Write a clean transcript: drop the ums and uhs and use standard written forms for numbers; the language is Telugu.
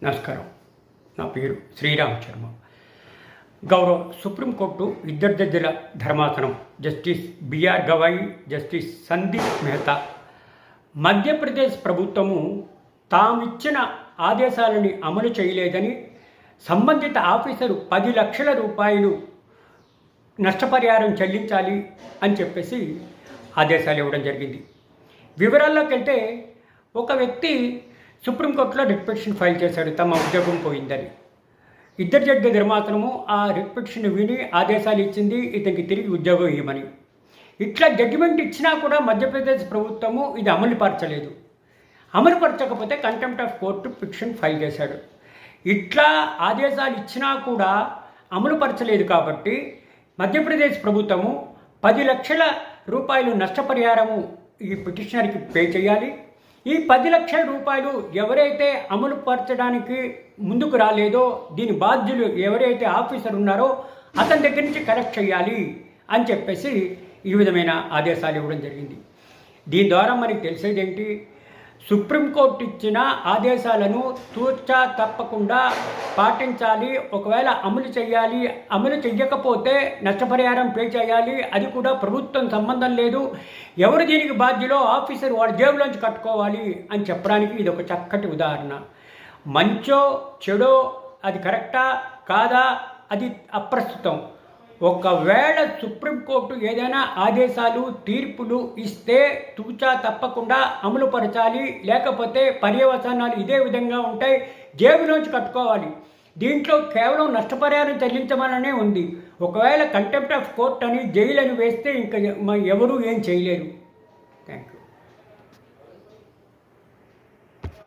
నమస్కారం. నా పేరు శ్రీరామ్ శర్మ. గౌరవ సుప్రీంకోర్టు ఇద్దరు జడ్జిల ధర్మాసనం justice BR Gavai, justice Sandeep Mehta Madhya Pradesh ప్రభుత్వము తామిచ్చిన ఆదేశాలని అమలు చేయలేదని సంబంధిత ఆఫీసరు 10 లక్షల రూపాయలు నష్టపరిహారం చెల్లించాలి అని చెప్పేసి ఆదేశాలు ఇవ్వడం జరిగింది. వివరాల్లోకి వెళ్తే ఒక వ్యక్తి సుప్రీంకోర్టులో రిట్ పిటిషన్ ఫైల్ చేశాడు తమ ఉద్యోగం పోయిందని. ఇద్దరు జడ్జి ధర్మాసనము ఆ రిట్ పిటిషన్ విని ఆదేశాలు ఇచ్చింది ఇతనికి తిరిగి ఉద్యోగం ఇవ్వమని. ఇట్లా జడ్జిమెంట్ ఇచ్చినా కూడా మధ్యప్రదేశ్ ప్రభుత్వము ఇది అమలుపరచలేదు. అమలుపరచకపోతే contempt of court petition file చేశాడు. ఇట్లా ఆదేశాలు ఇచ్చినా కూడా అమలుపరచలేదు కాబట్టి మధ్యప్రదేశ్ ప్రభుత్వము 10 లక్షల రూపాయలు నష్టపరిహారము ఈ పిటిషనర్కి పే చేయాలి. ఈ 10 లక్షల రూపాయలు ఎవరైతే అమలు పరచడానికి ముందుకు రాలేదో దీని బాధ్యులు ఎవరైతే ఆఫీసర్ ఉన్నారో అతని దగ్గర నుంచి కలెక్ట్ చేయాలి అని చెప్పేసి ఈ విధమైన ఆదేశాలు ఇవ్వడం జరిగింది. దీని ద్వారా మనకి తెలిసేది ఏంటి, సుప్రీంకోర్టు ఇచ్చిన ఆదేశాలను తూచా తప్పకుండా పాటించాలి. ఒకవేళ అమలు చెయ్యకపోతే నష్టపరిహారం పే చేయాలి. అది కూడా ప్రభుత్వం సంబంధం లేదు, ఎవరు దీనికి బాధ్యులో ఆఫీసర్ వాడి జేబులోంచి కట్టుకోవాలి అని చెప్పడానికి ఇది ఒక చక్కటి ఉదాహరణ. మంచో చెడో అది కరెక్టా కాదా అది అప్రస్తుతం. ఒకవేళ సుప్రీంకోర్టు ఏదైనా ఆదేశాలు తీర్పులు ఇస్తే తూచా తప్పకుండా అమలుపరచాలి, లేకపోతే పర్యవసానాలు ఇదే విధంగా ఉంటాయి, జేబులోంచి కట్టుకోవాలి. దీంట్లో కేవలం నష్టపరిహారం చెల్లించమననే ఉంది. ఒకవేళ కంటెంప్ట్ ఆఫ్ కోర్ట్ అని జైలు అని వేస్తే ఇంకా ఎవరు ఏం చేయలేరు.